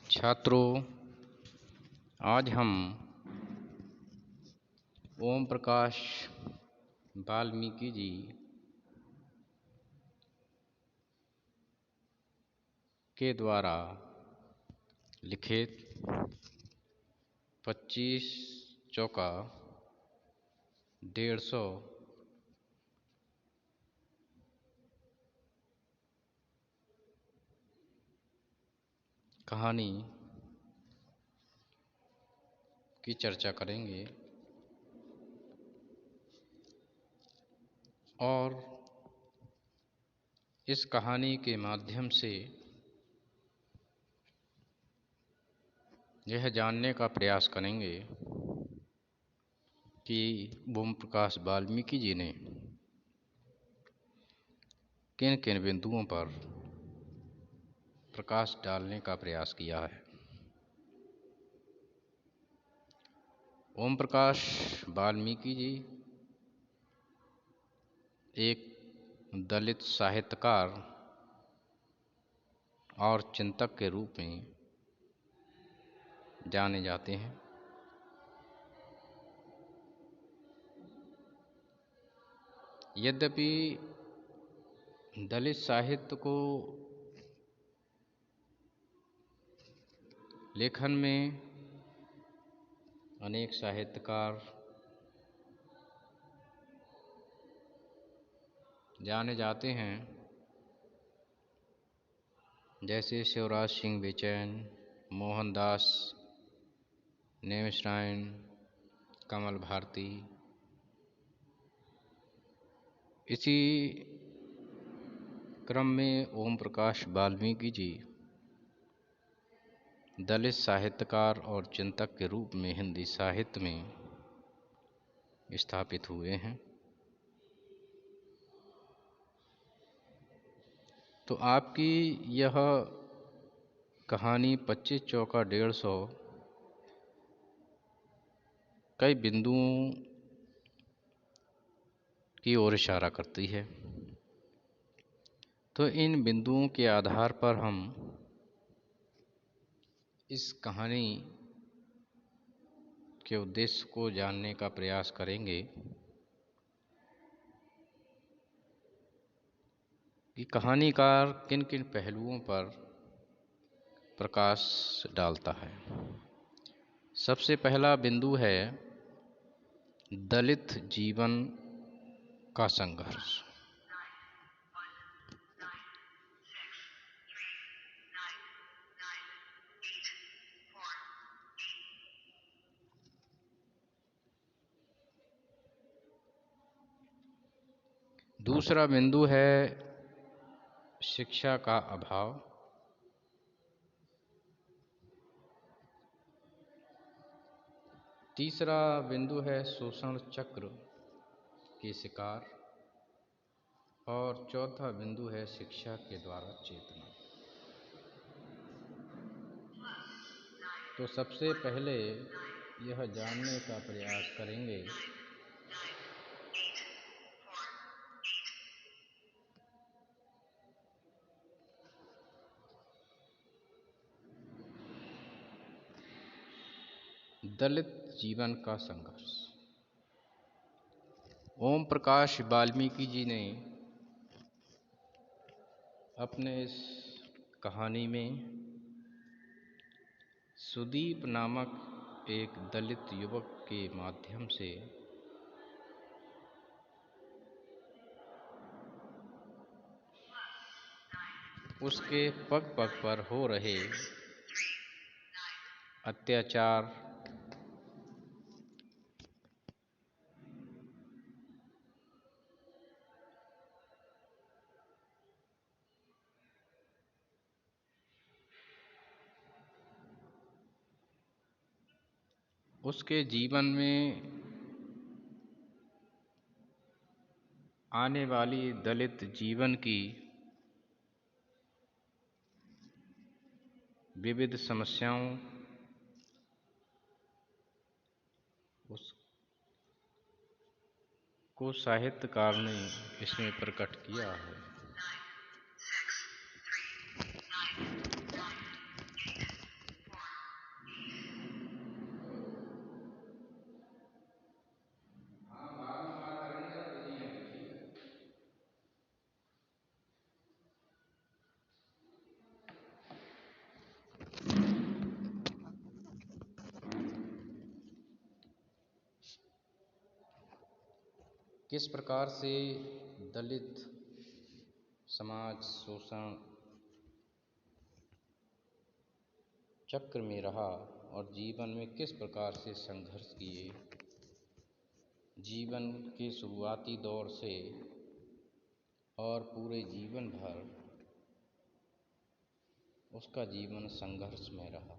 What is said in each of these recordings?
छात्रों, आज हम ओम प्रकाश वाल्मीकि जी के द्वारा लिखित 25 चौका 150 कहानी की चर्चा करेंगे और इस कहानी के माध्यम से यह जानने का प्रयास करेंगे कि ओम प्रकाश वाल्मीकि जी ने किन किन बिंदुओं पर प्रकाश डालने का प्रयास किया है। ओम प्रकाश वाल्मीकि जी एक दलित साहित्यकार और चिंतक के रूप में जाने जाते हैं। यद्यपि दलित साहित्य को लेखन में अनेक साहित्यकार जाने जाते हैं, जैसे शिवराज सिंह बेचैन, मोहनदास नेमिश्राइन, कमल भारती। इसी क्रम में ओम प्रकाश वाल्मीकि जी दलित साहित्यकार और चिंतक के रूप में हिंदी साहित्य में स्थापित हुए हैं। तो आपकी यह कहानी 25 चौका 150 कई बिंदुओं की ओर इशारा करती है। तो इन बिंदुओं के आधार पर हम इस कहानी के उद्देश्य को जानने का प्रयास करेंगे कि कहानीकार किन किन पहलुओं पर प्रकाश डालता है। सबसे पहला बिंदु है दलित जीवन का संघर्ष। दूसरा बिंदु है शिक्षा का अभाव। तीसरा बिंदु है शोषण चक्र के शिकार। और चौथा बिंदु है शिक्षा के द्वारा चेतना। तो सबसे पहले यह जानने का प्रयास करेंगे दलित जीवन का संघर्ष। ओम प्रकाश वाल्मीकि जी ने अपने इस कहानी में सुदीप नामक एक दलित युवक के माध्यम से उसके पग पग पर हो रहे अत्याचार, उसके जीवन में आने वाली दलित जीवन की विविध समस्याओं को साहित्यकार ने इसमें प्रकट किया है। किस प्रकार से दलित समाज शोषण चक्र में रहा और जीवन में किस प्रकार से संघर्ष किए, जीवन के शुरुआती दौर से और पूरे जीवन भर उसका जीवन संघर्ष में रहा।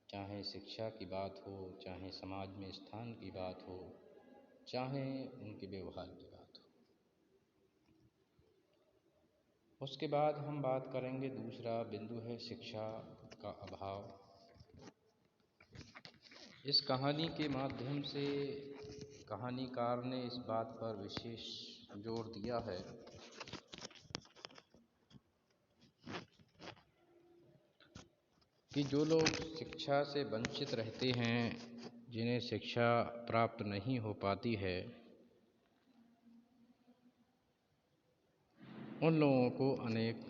चाहे शिक्षा की बात हो, चाहे समाज में स्थान की बात हो, चाहे उनके व्यवहार की बात हो। उसके बाद हम बात करेंगे, दूसरा बिंदु है शिक्षा का अभाव। इस कहानी के माध्यम से कहानीकार ने इस बात पर विशेष जोर दिया है कि जो लोग शिक्षा से वंचित रहते हैं, जिन्हें शिक्षा प्राप्त नहीं हो पाती है, उन लोगों को अनेक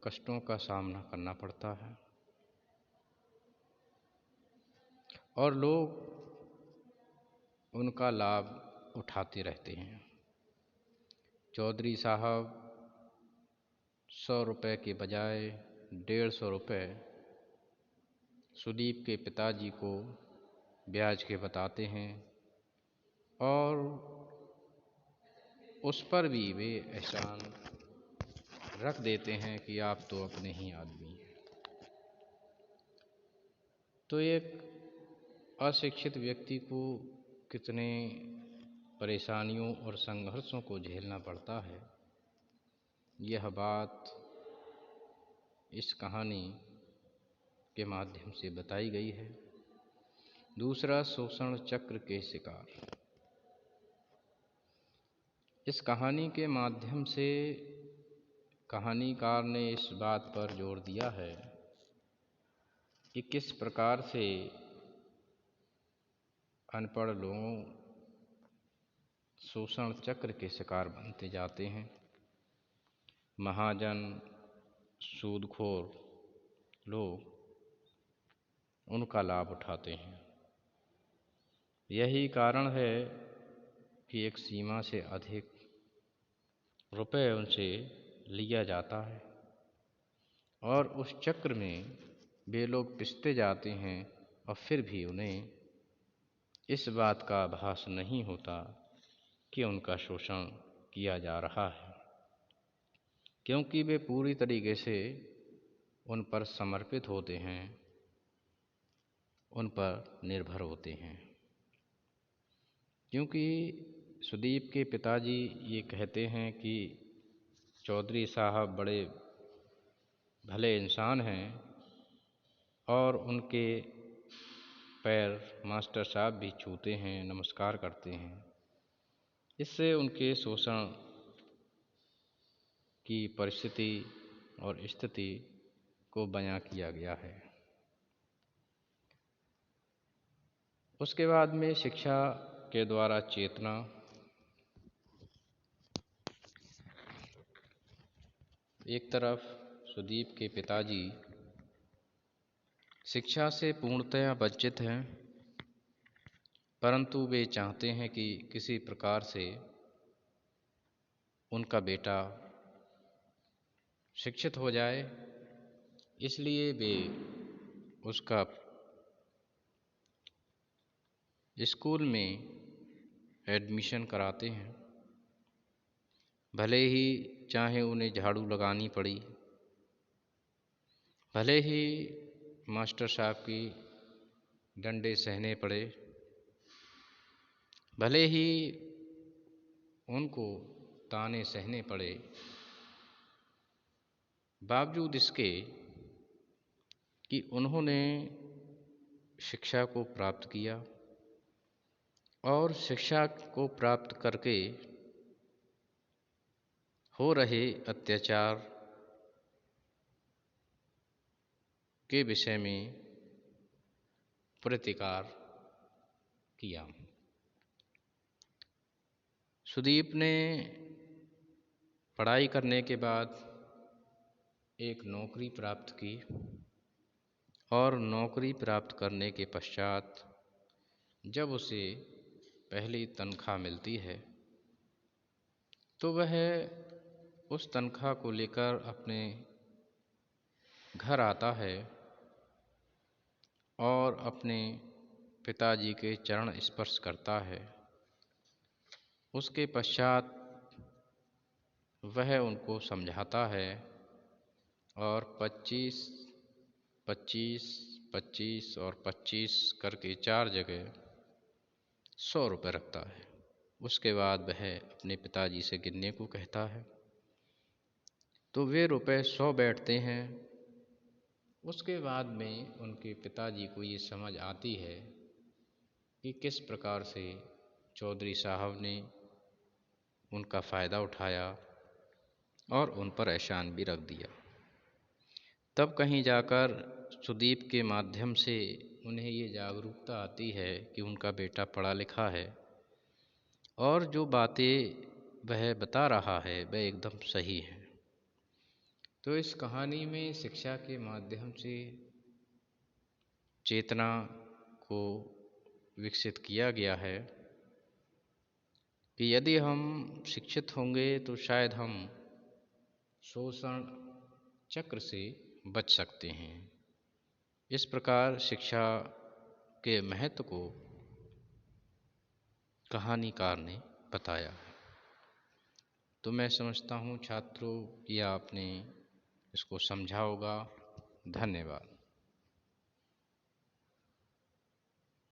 कष्टों का सामना करना पड़ता है और लोग उनका लाभ उठाते रहते हैं। चौधरी साहब 100 रुपये के बजाय 150 रुपये सुदीप के पिताजी को ब्याज के बताते हैं और उस पर भी वे एहसान रख देते हैं कि आप तो अपने ही आदमी हैं। तो एक अशिक्षित व्यक्ति को कितने परेशानियों और संघर्षों को झेलना पड़ता है, यह बात इस कहानी के माध्यम से बताई गई है। दूसरा, शोषण चक्र के शिकार। इस कहानी के माध्यम से कहानीकार ने इस बात पर जोर दिया है कि किस प्रकार से अनपढ़ लोग शोषण चक्र के शिकार बनते जाते हैं। महाजन, सूदखोर लोग उनका लाभ उठाते हैं। यही कारण है कि एक सीमा से अधिक रुपए उनसे लिया जाता है और उस चक्र में वे लोग पिसते जाते हैं और फिर भी उन्हें इस बात का आभास नहीं होता कि उनका शोषण किया जा रहा है, क्योंकि वे पूरी तरीके से उन पर समर्पित होते हैं, उन पर निर्भर होते हैं। क्योंकि सुदीप के पिताजी ये कहते हैं कि चौधरी साहब बड़े भले इंसान हैं और उनके पैर मास्टर साहब भी छूते हैं, नमस्कार करते हैं। इससे उनके शोषण की परिस्थिति और स्थिति को बयां किया गया है। उसके बाद में शिक्षा के द्वारा चेतना। एक तरफ सुदीप के पिताजी शिक्षा से पूर्णतया वंचित हैं, परंतु वे चाहते हैं कि किसी प्रकार से उनका बेटा शिक्षित हो जाए, इसलिए वे उसका स्कूल में एडमिशन कराते हैं। भले ही चाहे उन्हें झाड़ू लगानी पड़ी, भले ही मास्टर साहब की डंडे सहने पड़े, भले ही उनको ताने सहने पड़े, बावजूद इसके कि उन्होंने शिक्षा को प्राप्त किया और शिक्षा को प्राप्त करके हो रहे अत्याचार के विषय में प्रतिकार किया। सुदीप ने पढ़ाई करने के बाद एक नौकरी प्राप्त की और नौकरी प्राप्त करने के पश्चात जब उसे पहली तनख्वाह मिलती है तो वह उस तनख्वाह को लेकर अपने घर आता है और अपने पिताजी के चरण स्पर्श करता है। उसके पश्चात वह उनको समझाता है और 25, 25, 25 और 25 करके 4 जगह 100 रुपये रखता है। उसके बाद वह अपने पिताजी से गिनने को कहता है, तो वे रुपए 100 बैठते हैं। उसके बाद में उनके पिताजी को ये समझ आती है कि किस प्रकार से चौधरी साहब ने उनका फ़ायदा उठाया और उन पर एहसान भी रख दिया। तब कहीं जाकर सुदीप के माध्यम से उन्हें ये जागरूकता आती है कि उनका बेटा पढ़ा लिखा है और जो बातें वह बता रहा है वह एकदम सही है। तो इस कहानी में शिक्षा के माध्यम से चेतना को विकसित किया गया है कि यदि हम शिक्षित होंगे तो शायद हम शोषण चक्र से बच सकते हैं। इस प्रकार शिक्षा के महत्व को कहानीकार ने बताया। तो मैं समझता हूँ छात्रों कि आपने इसको समझा होगा। धन्यवाद।